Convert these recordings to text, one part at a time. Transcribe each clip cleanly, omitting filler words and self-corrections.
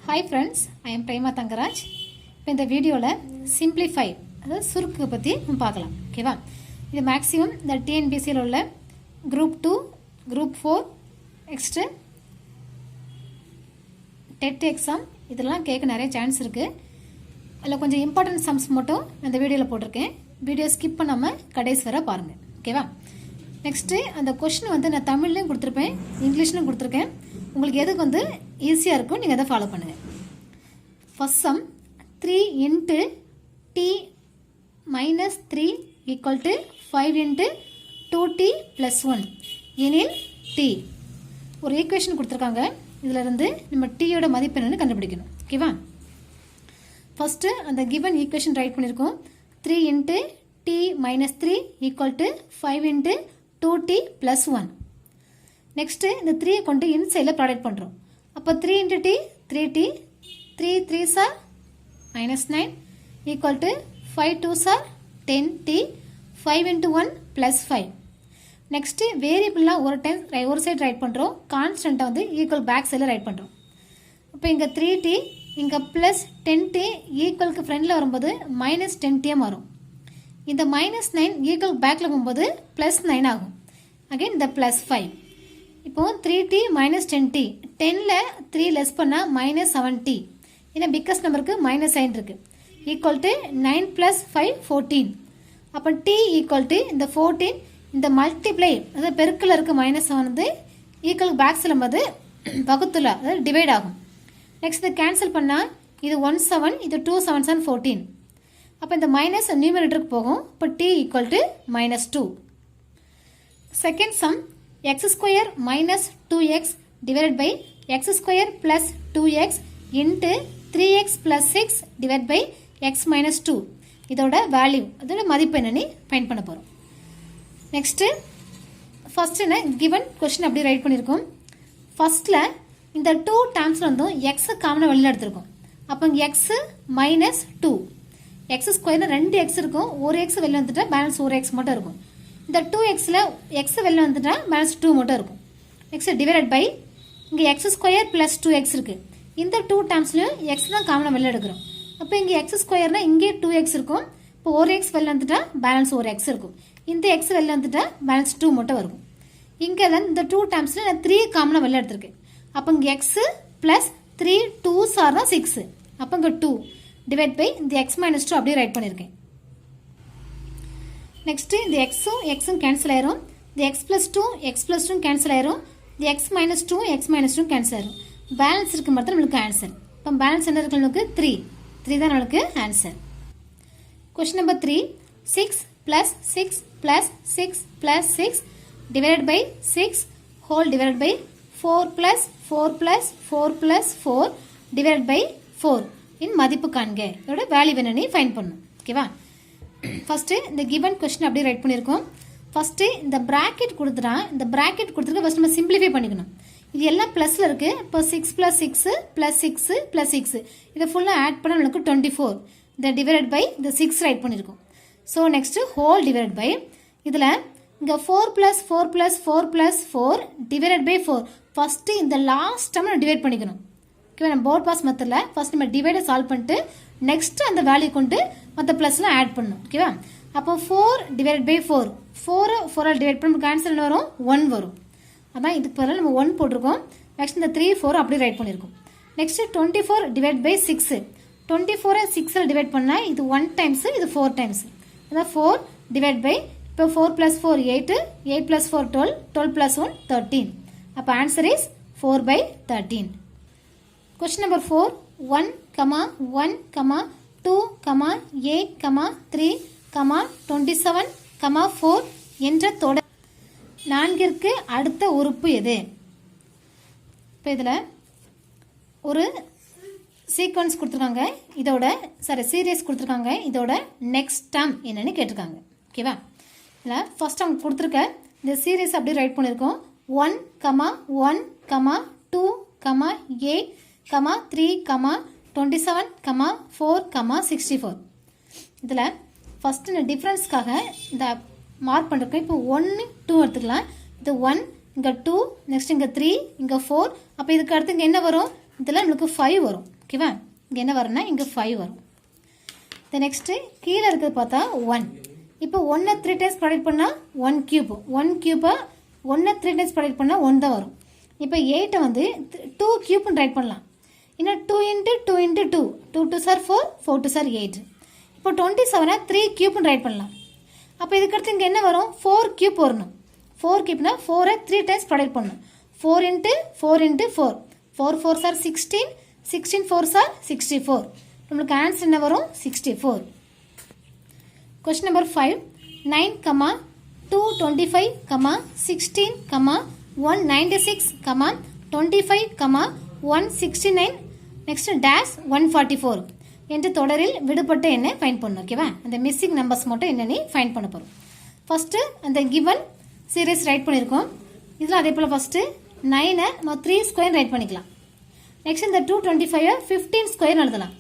Hi friends, I am Prema Thangaraj. இப்போ இந்த வீடியோவில் சிம்பிளிஃபை அதாவது சுருக்கு பற்றி நம்ம பார்க்கலாம். ஓகேவா? இது மேக்ஸிமம் இந்த டிஎன்பிசியில் உள்ள group 2, group 4, next TET exam இதெல்லாம் கேட்க நிறைய சான்ஸ் இருக்குது. அதில் கொஞ்சம் இம்பார்ட்டன்ட் சம்ஸ் மட்டும் இந்த வீடியோவில் போட்டிருக்கேன். வீடியோ ஸ்கிப் பண்ணாமல் கடைசி வரை பாருங்கள். ஓகேவா? நெக்ஸ்ட்டு அந்த கொஷின் வந்து நான் தமிழ்லையும் கொடுத்துருப்பேன், இங்கிலீஷ்லையும் கொடுத்துருக்கேன். உங்களுக்கு எதுக்கு வந்து ஈஸியாக இருக்கும் நீங்கள் அதை ஃபாலோ பண்ணுங்கள். First sum 3 into t minus 3 equal to 5 into 2t plus 1 எனில் t. ஒரு ஈக்குவேஷன் கொடுத்துருக்காங்க. இதில் இருந்து நம்ம டீயோட மதிப்பு என்னன்னு கண்டுபிடிக்கணும். ஓகேவா? ஃபர்ஸ்ட்டு அந்த கிவன் ஈக்குவேஷன் ரைட் பண்ணியிருக்கோம். 3 into t minus 3 equal to 5 into 2t plus 1. Next இந்த 3 கொண்டு இன்சைடில் ப்ராடக்ட் பண்ணுறோம். அப்போ 3 into t 3t, 3 3s are minus 9 equal to 5 2s are 10t, 5 into 1 plus 5. Next வேரியபிள்லாம் ஒரு சைடு ரைட் பண்ணுறோம், கான்ஸ்டண்ட்டாக வந்து ஈக்குவல் பேக் சைடில் ரைட் பண்ணுறோம். இப்போ இங்கே 3t இங்கே ப்ளஸ் 10t ஈக்குவலுக்கு ஃப்ரண்டில் வரும்போது மைனஸ் 10t மாறும். இந்த மைனஸ் 9 ஈக்குவல் பேக்கில் போகும்போது ப்ளஸ் 9 ஆகும். அகைன் இந்த ப்ளஸ் 5. இப்போ 3t minus 10t 10ல் 3 லெஸ் பண்ணால் மைனஸ் 7t. ஏன்னா பிக்கஸ்ட் நம்பருக்கு மைனஸ் சைன் இருக்கு. Equal to 9 plus 5 14. அப்போ t ஈக்குவல் டு இந்த 14 இந்த மல்டிப்ளை அதாவது பெருக்கில் இருக்க மைனஸ் வந்து ஈக்குவல் பேக்ஸில் போது வகுத்துல அதாவது டிவைட் ஆகும். நெக்ஸ்ட் இதை கேன்சல் பண்ணால் இது 1 7 இது 2 7 7 14. அப்போ இந்த மைனஸ் நியூமரேட்டருக்கு போகும். இப்போ t equal to minus 2. Second sum x square minus 2x divided by x square plus 2x into 3x plus 6 divided by x minus 2. இதோட வேல்யூ அதோட மதிப்பு என்னன்னு ஃபைண்ட் பண்ண போகிறோம். நெக்ஸ்ட்டு ஃபர்ஸ்ட் என்ன கிவன் கொஸ்டின் அப்படி ரைட் பண்ணியிருக்கோம். ஃபர்ஸ்டில் இந்த 2 டேர்ம்ஸில் வந்தும் எக்ஸை காமனாக வெளியில் எடுத்திருக்கோம். அப்போ எக்ஸு மைனஸ் 2 எக்ஸ் ஸ்கொயர்னு 2 எக்ஸ் இருக்கும். ஒரு எக்ஸ் வெளியில் வந்துட்டா பேலன்ஸ் ஒரு எக்ஸ் மட்டும் இருக்கும். இந்த 2xல x வெளில வந்துட்டா பேலன்ஸ் 2 மட்டும் இருக்கும். நெக்ஸ்ட் டிவைடட் பை இங்கே x ஸ்கொயர் ப்ளஸ் 2x இருக்கு. இந்த 2 டேர்ம்ஸ்லையும் x தான் காமனாக வெளில எடுக்கிறோம். அப்போ இங்கே x ஸ்கொயர்னா இங்கே 2x இருக்கும். இப்போ ஒரு x வெளில வந்துட்டா பேலன்ஸ் ஒரு x இருக்கும். இந்த x வெளில வந்துட்டா பேலன்ஸ் 2 மட்டும் வரும். இங்கே தான் இந்த 2 டேர்ம்ஸில் நான் 3 காமனாக வெளில எடுத்திருக்கேன். அப்போ இங்கே x ப்ளஸ் 3 2s are 6. அப்போ இங்கே 2 டிவைட் பை இந்த x மைனஸ் 2 அப்படியே ரைட் பண்ணியிருக்கேன். நெக்ஸ்ட் இந்த எக்ஸும் கேன்சல் ஆயிரும். இந்த x plus 2 x plus 2 cancel ஆயிரும். இந்த x minus 2 x minus 2 cancel ஆயிரும். பேலன்ஸ் இருக்கு மட்டும் நம்மளுக்கு ஆன்சர். இப்போ பேலன்ஸ் என்ன இருக்கு நம்மளுக்கு 3 தான் நம்மளுக்கு answer. Question number 3 6 plus 6 plus 6 plus 6 divided by 6 whole divided by 4 plus 4 plus 4 plus 4 divided by 4 இன் மதிப்பு காண்க. இதோட வேல்யூ என்னன்னு ஃபைண்ட் பண்ணணும். ஓகேவா? ஃபர்ஸ்ட் இந்த கிவன் கொஸ்டின் அப்படியே ரைட் பண்ணியிருக்கோம். ஃபர்ஸ்ட் இந்த பிராக்கெட் கொடுத்துட்டா இந்த பிராக்கெட் கொடுத்துருக்க ஃபர்ஸ்ட் நம்ம சிம்பிளிஃபை பண்ணிக்கணும். இது எல்லாம் ப்ளஸ்ல இருக்கு. இப்போ 6 plus 6 plus 6 plus 6 இதை ஃபுல்லாக ஆட் பண்ண நமக்கு 24. இந்த டிவைட் பை இந்த 6 ரைட் பண்ணியிருக்கோம். So next whole divide by இதில் இங்கே 4 plus 4 plus 4 plus 4 divide by 4 first இந்த லாஸ்ட் டைம் நம்ம டிவைட் பண்ணிக்கணும். ஓகே, நம்ம போர்ட் பாஸ் மெத்தடில் ஃபர்ஸ்ட் நம்ம டிவைடை சால்வ் பண்ணிட்டு நெக்ஸ்ட் அந்த வேல்யூ கொண்டு மற்ற ப்ளஸ்லாம் ஆட் பண்ணணும். ஓகேவா? அப்போ 4 டிவைட் பை 4 4 டிவைட் பண்ணி நமக்கு ஆன்சர் என்ன வரும் 1 வரும். அதான் இதுக்கு பதிலாக நம்ம 1 போட்டிருக்கோம். நெக்ஸ்ட் இந்த 3 4 அப்படியே ரைட் பண்ணியிருக்கோம். நெக்ஸ்ட் 24 டிவைட் பை 6 24 6 டிவைட் பண்ணால் இது 1 டைம்ஸ் இது 4 டைம்ஸ். அதான் 4 டிவைட் பை இப்போ 4 plus 4 8 8 plus 4 12 12 plus 1 13. அப்போ ஆன்சர் இஸ் 4/13. கொஸ்டின் நம்பர் 4 1, 1, 2, 8, 3, 27, 4 என்ற தொடர் 4ற்கு அடுத்த உறுப்பு எது? இப்போ இதில் ஒரு சீக்வன்ஸ் கொடுத்துருக்காங்க. இதோட சீரியஸ் கொடுத்துருக்காங்க. இதோட நெக்ஸ்ட் டேர்ம் என்னன்னு கேட்டிருக்காங்க. ஓகேவா? இதில் ஃபர்ஸ்ட் அவங்க கொடுத்துருக்க இந்த சீரியஸ் அப்படியே ரைட் பண்ணியிருக்கோம். 1, 1, 2, 8, 3, 27, 4, 64. இதில் ஃபர்ஸ்ட் இந்த டிஃப்ரென்ஸ்க்காக இந்த மார்க் பண்ணிருக்கோம். இப்போ 1 2 எடுத்துக்கலாம். இது 1 இங்கே 2 நெக்ஸ்ட் இங்கே 3 இங்கே 4. அப்போ இதுக்கு அடுத்து இங்கே என்ன வரும்? இதில் நம்மளுக்கு 5 வரும். ஓகேவா? இங்கே என்ன வரும்னா இங்கே 5 வரும். இந்த நெக்ஸ்ட்டு கீழே இருக்கிறது பார்த்தா 1. இப்போ 1 3 டைம்ஸ் ப்ராடக்ட் பண்ணால் 1 கியூப். 1 கியூப்பை 1 3 டைம்ஸ் ப்ராடக்ட் பண்ணால் 1 தான் வரும். இப்போ 8 வந்து 2 கியூப்னு ரைட் பண்ணலாம். இன்னும் 2 இன்ட்டு 2 இன்ட்டு 2 2 2 சார் 4 4 2 சார் 8. இப்போ 27 3 கியூப்னு ரைட் பண்ணலாம். அப்போ இதுக்கடுத்து இங்கே என்ன வரும்? 4 கியூப் வரணும். 4 கியூப்னா 4 3 டைம்ஸ் ப்ராடக்ட் பண்ணணும். 4 இன்ட்டு 4 இன்ட்டு 4 4 4 சார் 16 16 4 சார் 64. நம்மளுக்கு ஆன்சர் என்ன வரும்? 64. Question number 5. 9, 225, 16, 196, 25, 169, நெக்ஸ்ட் டேஷ் 144 என்று தொடரில் விடுபட்ட எண்ணை ஃபைண்ட் பண்ணணும். ஓகேவா? அந்த மிஸ்ஸிங் நம்பர்ஸ் மட்டும் என்னன்னு ஃபைண்ட் பண்ண போகிறோம். ஃபஸ்ட்டு அந்த கிவன் சீரீஸ் ரைட் பண்ணியிருக்கோம். இதில் அதே போல் ஃபஸ்ட்டு 9 நம்ம 3 ஸ்கொயர் ரைட் பண்ணிக்கலாம். நெக்ஸ்ட் இந்த 225 15 ஸ்கொயர் எழுதலாம்.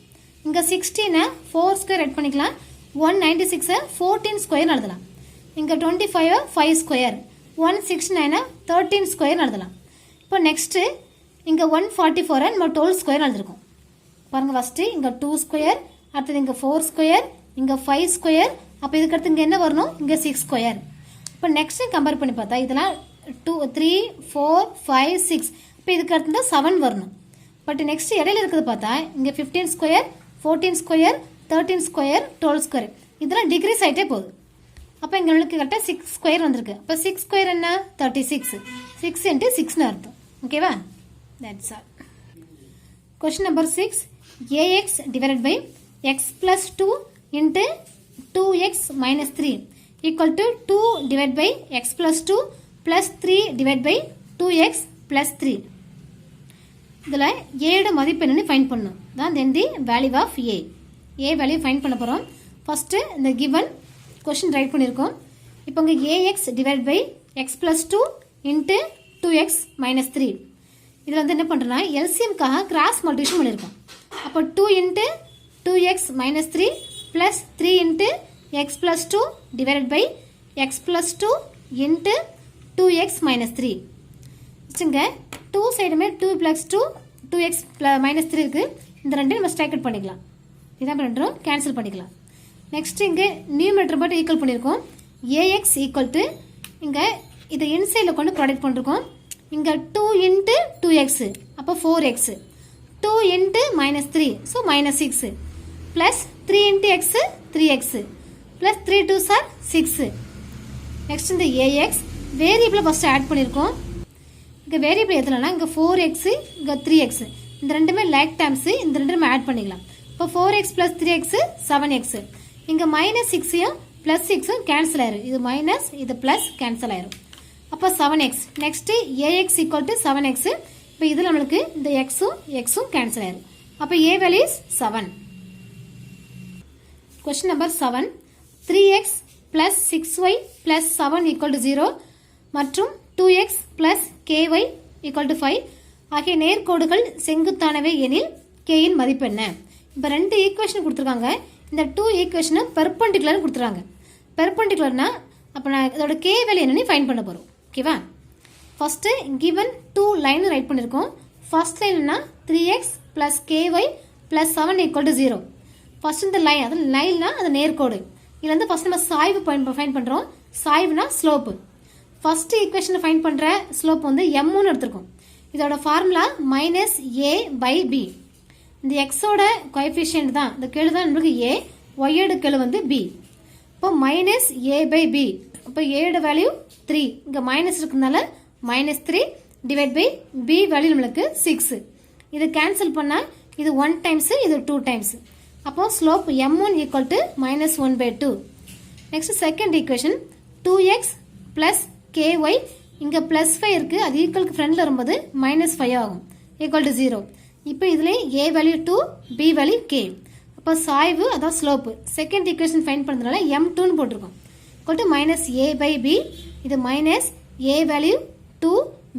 இங்கே 16 4 ஸ்கொயர் ரைட் பண்ணிக்கலாம். 196 14 ஸ்கொயர் எழுதலாம். இங்கே 25 5 ஸ்கொயர் 169 13 ஸ்கொயர் எழுதலாம். இப்போ நெக்ஸ்ட்டு இங்கே 144 நம்ம 12 ஸ்கொயர் எழுதிருக்கோம். பாருங்கள், ஃபஸ்ட்டு இங்கே 2 ஸ்கொயர், அடுத்தது இங்கே 4 ஸ்கொயர், இங்கே 5 ஸ்கொயர். அப்போ இதுக்கடுத்து இங்கே என்ன வரணும்? இங்கே 6 ஸ்கொயர். இப்போ நெக்ஸ்ட்டு கம்பேர் பண்ணி பார்த்தா இதெல்லாம் 2 3 4 5 6. இப்போ இதுக்கு அடுத்து தான் 7 வரணும். பட் நெக்ஸ்ட் இடையில இருக்கிறது பார்த்தா இங்கே 15 ஸ்கொயர் 14 ஸ்கொயர் 13 ஸ்கொயர் 12 ஸ்கொயர். இதெல்லாம் டிகிரிஸ் ஆகிட்டே போகுது. அப்போ இங்கே நம்மளுக்கு கரெக்டாக 6 ஸ்கொயர் வந்திருக்கு. அப்போ 6 ஸ்கொயர் என்ன? 36. 6 இன்ட்டு 6னு அர்த்தம். ஓகேவா? That's all. Question number 6. ax divided by x plus 2 into 2x minus 3 equal to 2 divided by x plus 2 plus 3 divided by 2x plus 3. இதில் ஏட மதிப்பு என்னன்னு ஃபைண்ட் பண்ணணும். தான் then the value of A value find பண்ண போகிறோம். First இந்த given question right பண்ணியிருக்கோம். இப்போ இங்கே a x divide by x plus 2 into 2x minus 3. இதில் வந்து என்ன பண்ணுறோன்னா எல்சிஎம்காக கிராஸ் மல்டிபிகேஷன் பண்ணியிருக்கோம். அப்போ 2 into 2x minus 3 plus 3 into x plus 2 divide by x plus 2 into 2x minus 3. வச்சுங்க 2 சைடுமே 2 ப்ளஸ் 2 2x மைனஸ் 3 இருக்குது. இந்த ரெண்டையும் நம்ம ஸ்ட்ரைக் அவுட் பண்ணிக்கலாம். இதான் பண்ணுறோம், கேன்சல் பண்ணிக்கலாம். நெக்ஸ்ட் இங்கே நியூமரேட்டர் மட்டும் ஈக்குவல் பண்ணியிருக்கோம். ஏஎக்ஸ் ஈக்குவல் டு இங்கே இதை இன்சைடில் கொண்டு ப்ராடக்ட் பண்ணிருக்கோம். இங்கே 2 இன்ட்டு 2x அப்போ 4x 2 into minus 3 so minus 6 plus 3 into X 3x plus 3 2 sir 6. Next இந்த ஏஎக்ஸ் வேரியபிளை ஃபஸ்ட்டு ஆட் பண்ணியிருக்கோம். இங்கே வேரியபிள் எதுலனா இங்கே 4x இங்கே 3x இந்த ரெண்டுமே லைக் டேர்ம்ஸு, இந்த ரெண்டுமே ஆட் பண்ணிக்கலாம். இப்போ 4x ப்ளஸ் 3x 7x. இங்கே மைனஸ் 6ஐயும் ப்ளஸ் 6ம் கேன்சல் ஆயிரும். இது மைனஸ் இது ப்ளஸ் கேன்சல் ஆயிரும். அப்போ 7x. Next a x equal to 7x. இப்போ இதில் நம்மளுக்கு இந்த எக்ஸும் கேன்சல் ஆயிரும். அப்போ A value is 7. Question number 7. 3x plus 6y plus 7 equal to 0 மற்றும் 2x plus ky equal to 5 ஆகிய நேர்கோடுகள் செங்குத்தானவை எனில் கேயின் மதிப்பு என்ன? இப்போ 2 ஈக்குவேஷன் கொடுத்துருக்காங்க. இந்த 2 ஈக்குவேஷனை பெர்பெண்டிகுலர் கொடுத்துருக்காங்க. பெர்பெண்டிகுலர்னா அப்போ நான் இதோட கே வேல்யூ என்னன்னு ஃபைண்ட் பண்ண போகிறோம். ஓகேவா? ஃபஸ்ட்டு கிவன் 2 லைன் ரைட் பண்ணியிருக்கோம். ஃபர்ஸ்ட் லைன்னா 3x plus ky plus 7 equal to 0. First இந்த லைன் அது லைன்னா அது நேர்கோடு. இதில் வந்து ஃபஸ்ட் நம்ம சாய்வு ஃபைண்ட் பண்ணுறோம். சாய்வுனா ஸ்லோப்பு. ஃபஸ்ட்டு ஈக்குவேஷனை ஃபைண்ட் பண்ணுற ஸ்லோப் வந்து m1 எடுத்திருக்கோம். இதோட formula minus a by b. இந்த எக்ஸோட கோஎஃபிஷியன்ட் தான் இந்த கெழு தான் நம்மளுக்கு a, ஒய்யோட கெழு வந்து b. இப்போ மைனஸ் a பை b. இப்போ ஏட வேல்யூ 3, இங்கே மைனஸ் இருக்கிறதுனால minus 3 divide by b value நம்மளுக்கு 6. இது கேன்சல் பண்ணால் இது 1 டைம்ஸு இது 2 டைம்ஸ். அப்போ slope m1 equal to minus 1 by 2. Next second equation 2x plus ky இங்கே ப்ளஸ் 5 இருக்குது. அது ஈக்குவலுக்கு ஃப்ரெண்டில் வரும்போது மைனஸ் 5 ஆகும் ஈக்குவல் டு 0. இப்போ இதில் a value 2 b value k. அப்போ சாய்வு அதான் ஸ்லோப்பு. செகண்ட் ஈக்குவேஷன் ஃபைண்ட் பண்ணுறதுனால m2ன்னு போட்டிருக்கோம். Equal to minus a by b. இது minus a value 2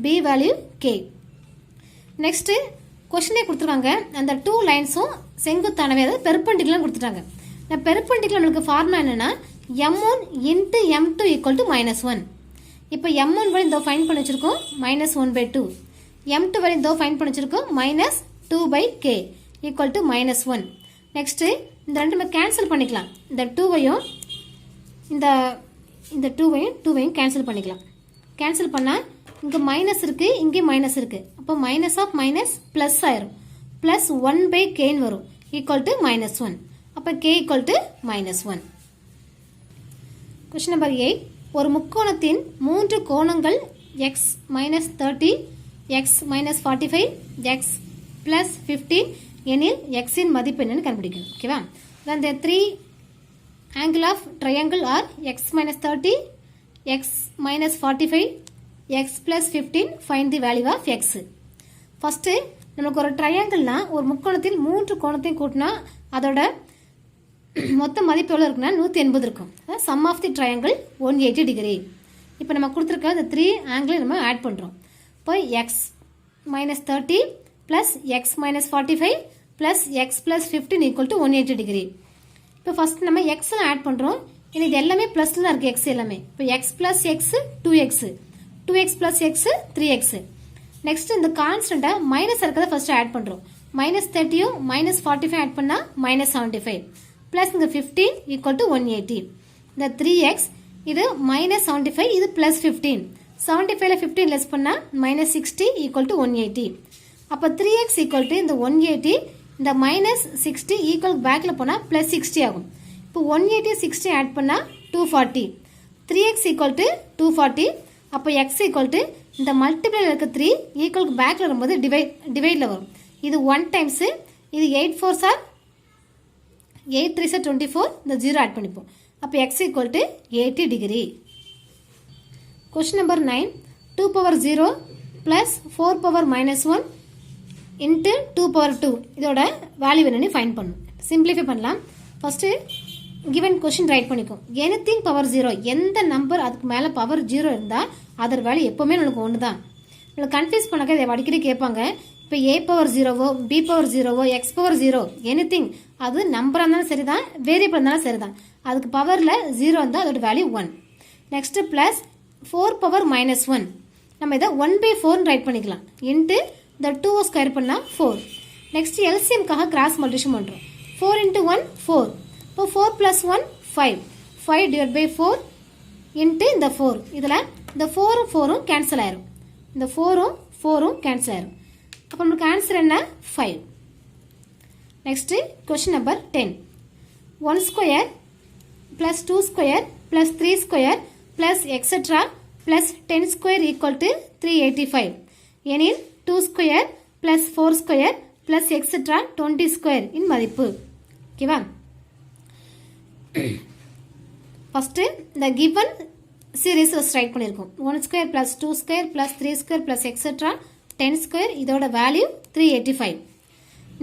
b value k. Next கொஸ்டினே கொடுத்துருக்காங்க. அந்த 2 லைன்ஸும் செங்குத்தானவே அதாவது பெர்பெண்டிகுலர் கொடுத்துட்டாங்க. இந்த பெர்பெண்டிகுலர் நம்மளுக்கு ஃபார்முலா என்னன்னா m1 into m2 equal to minus 1. இப்போ m1 வரை இதோ ஃபைண்ட் பண்ணி வச்சிருக்கோம் மைனஸ் 1 பை 2. m2 வரை இதோ ஃபைண்ட் பண்ணி வச்சிருக்கோம் minus 2 by k. Equal to -1. Next இந்த ரெண்டு நம்ம கேன்சல் பண்ணிக்கலாம். இந்த 2வையும் இந்த 2வையும் கேன்சல் பண்ணிக்கலாம். கேன்சல் பண்ணால் இங்கே மைனஸ் இருக்குது, இங்கே மைனஸ் இருக்குது. அப்போ மைனஸ் ஆஃப் மைனஸ் ப்ளஸ் ஆயிரும். ப்ளஸ் 1/kன்னு வரும் ஈக்குவல் டு -1. அப்போ k equal to -1. Question number 8. ஒரு முக்கோணத்தின் 3 கோணங்கள் x -30, x -45, x +15 எனில் x இன் மதிப்பு என்னன்னு கண்டுபிடிக்கணும். ஓகேவா? the 3 angle of triangle are x -30, x -45, x +15. Find the value of x. First நமக்கு ஒரு ட்ரையாங்கிள்னா ஒரு முக்கோணத்தில் 3 கோணத்தையும் கூட்டினா அதோட மொத்த மதிப்பு எவ்வளோ இருக்குன்னா 180 இருக்கும். Sum of the triangle 180 degree. இப்போ நம்ம கொடுத்துருக்க இந்த 3 ஆங்கிளை நம்ம ஆட் பண்ணுறோம். இப்போ x -30 plus x -45 plus x +15 equal to 180 degree. இப்போ ஃபர்ஸ்ட் நம்ம எக்ஸ்லாம் ஆட் பண்ணுறோம். இது எல்லாமே ப்ளஸில் தான் இருக்குது எக்ஸ் எல்லாமே. இப்போ X plus X 2x, 2x plus X 3x. Next இந்த கான்ஸ்டண்ட்டை மைனஸ் இருக்கிறத ஃபர்ஸ்ட் ஆட் பண்ணுறோம். -30யும் -45 ஆட் பண்ணால் -75 ப்ளஸ் இங்கே 15 ஈக்குவல் டு 180. இந்த 3x இது -75, இது +15. 75ல 15 லெஸ் பண்ணால் -60 ஈக்குவல் டு 180. அப்போ 3x ஈக்குவல் டு இந்த 180, இந்த -60 ஈக்குவல் பேக்கில் போனால் +60 ஆகும். இப்போ 180 60 ஆட் பண்ணால் 240. 3x equal to 240. அப்போ x ஈக்குவல் டு இந்த மல்டிப்ளைல இருக்க 3 ஈக்குவல் பேக்கில் வரும்போது டிவைடில் வரும். இது 1 டைம்ஸு, இது 8 4s are 8 3s are 24. இந்த 0 ஆட் பண்ணிப்போம். அப்போ x equal to 80 degree. Question number 9. 2 power 0 plus 4 power -1 into 2 power 2 இதோட வேல்யூ என்னன்னு ஃபைண்ட் பண்ணணும். சிம்பிளிஃபை பண்ணலாம். ஃபர்ஸ்ட்டு கிவன் கொஸ்டின் ரைட் பண்ணிக்கும். எனிதிங் பவர் 0, எந்த நம்பர் அதுக்கு மேலே பவர் 0 இருந்தால் அதோட வேல்யூ எப்போவுமே நம்மளுக்கு ஒன்று தான். நம்மளுக்கு கன்ஃபியூஸ் பண்ணாக்க இதை அடிக்கடி கேட்பாங்க. இப்போ a பவர் 0வோ b பவர் 0வோ x பவர் 0 எனிதிங் அது நம்பராக இருந்தாலும் சரி தான், வேரியபிள் இருந்தாலும் சரி தான், அதுக்கு பவரில் 0 இருந்தால் அதோட வேல்யூ 1. நெக்ஸ்ட்டு ப்ளஸ் 4 பவர் -1 நம்ம இதை 1/4 ரைட் பண்ணிக்கலாம். இன்ட்டு இந்த 2 ஸ்கொயர் பண்ணால் 4. நெக்ஸ்ட் எல்சிஎம்காக கிராஸ் மல்டிப்ளிகேஷன் பண்ணுறோம். 4 × 1 4. இப்போ 4 + 1 5. 5/4 இன்ட்டு இந்த 4. இதில் இந்த 4ம் 4ம் கேன்சல் ஆயிரும். இந்த 4ம் 4ம் கேன்சல் ஆயிரும். அப்போ நமக்கு ஆன்சர் என்ன? 5. Next question number 10. 1 square plus 2 square plus 3 square plus etcetera plus 10 square equal to 385 எனில் 2 square plus 4 square plus etcetera 20 square இன் மதிப்பு. ஓகேவா? ஃபஸ்ட்டு இந்த கிவன் சீரீஸ் ரைட் பண்ணியிருக்கோம். 1 square plus 2 square plus 3 square plus etcetera 10 square இதோட value 385.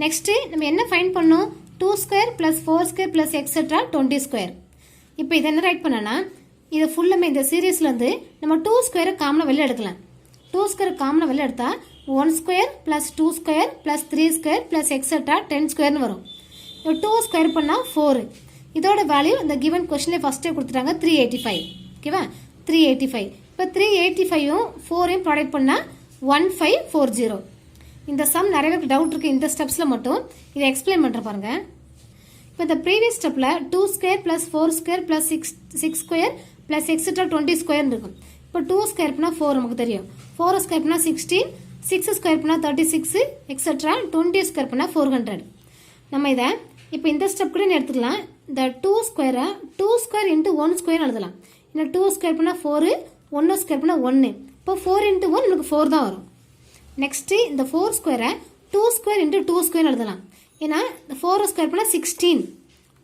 Next நம்ம என்ன find பண்ணோம்? 2 square plus 4 square plus etcetera 20 square. இப்போ இதை என்ன ரைட் பண்ணனா இது ஃபுல்லாமே இந்த சீரீஸ்லேருந்து நம்ம 2 ஸ்கொயரை காமனாக வெளில எடுக்கலாம். 2 ஸ்கொயர் காமனாக வெளில எடுத்தால் 1 square plus 2 square plus 3 square plus etcetera 10 ஸ்கொயர்னு வரும். 2 ஸ்கொயர் பண்ணால் 4. இதோட வேல்யூ இந்த கிவன் கொஸ்டின்லேயே ஃபஸ்ட்டே கொடுத்துட்டாங்க 385. ஓகேவா? 385. இப்போ 385யும் 4யும் ப்ராடக்ட் பண்ணால் 1540. இந்த சம் நிறைய பேருக்கு டவுட் இருக்குது. இந்த ஸ்டெப்ஸில் மட்டும் இதை எக்ஸ்பிளைன் பண்ணுற பாருங்க. இப்போ இந்த ப்ரீவியஸ் ஸ்டெப்பில் 2 square plus 4 square plus 6 square plus etcetera 20 ஸ்கொயர்னு இருக்கும். இப்போ 2 ஸ்கொயர் பண்ணால் 4 நமக்கு தெரியும். 4 ஸ்கொயர் பண்ணால் 16, 6 ஸ்கொயர் பண்ணால் 36 எக்ஸெட்ரா 20 ஸ்கொயர் பண்ணால் 400. நம்ம இதை இப்போ இந்த ஸ்டெப் கூட எடுத்துக்கலாம். இந்த 2 ஸ்கொயரை 2 ஸ்கொயர் இன்ட்டு 1 ஸ்கொயர் எழுதலாம். இந்த 2 ஸ்கொயர் பண்ணால் 4, 1 ஸ்கொயர் பண்ணால் 1. இப்போ 4 × 1 நமக்கு 4 தான் வரும். நெக்ஸ்ட்டு இந்த 4 ஸ்கொயரை 2 ஸ்கொயர் இன்ட்டு 2 ஸ்கொயர் எழுதலாம். ஏன்னா 4 ஸ்கொயர் பண்ணால் 16,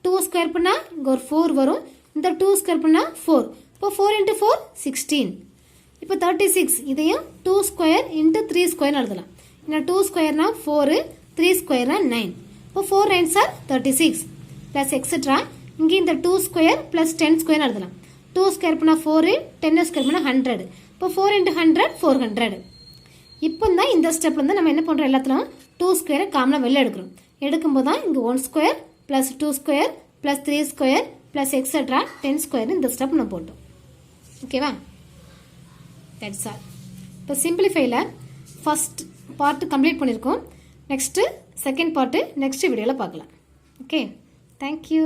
2 ஸ்கொயர் பண்ணால் இங்கே ஒரு 4 வரும். இந்த 2 ஸ்கொயர் பண்ணால் 4. இப்போ 4 × 4 16. இப்போ 36 இதையும் 2 ஸ்கொயர் இன்ட்டு 3 ஸ்கொயர்னு எழுதலாம். ஏன்னா 2 ஸ்கொயர்னா 4, 3 ஸ்கொயர்னா 9. இப்போ 4 9s are 36 ப்ளஸ் எக்ஸெட்ரா இங்கே இந்த 2 ஸ்கொயர் ப்ளஸ் 10 ஸ்கொயர் எழுதலாம். 2 ஸ்கொயர் பண்ணால் 4, 10 ஸ்கொயர் பண்ணால் 100. இப்போ 4 × 100 400. இப்போ தான் இந்த ஸ்டெப்ல இருந்து நம்ம என்ன பண்ணுறோம்? எல்லாத்திலும் 2 ஸ்கொயரை காமனாக வெளில எடுக்கிறோம். எடுக்கும்போது தான் இங்கே 1 square plus 2 square plus 3 square plus etcetera 10 square இந்த ஸ்டெப் நம்ம போட்டோம். ஓகேவா? That's all. இப்போ சிம்பிளிஃபைல ஃபர்ஸ்ட் பார்ட் கம்ப்ளீட் பண்ணியிருக்கோம். நெக்ஸ்ட்டு செகண்ட் பார்ட்டு நெக்ஸ்ட் வீடியோவில் பார்க்கலாம். Okay, thank you.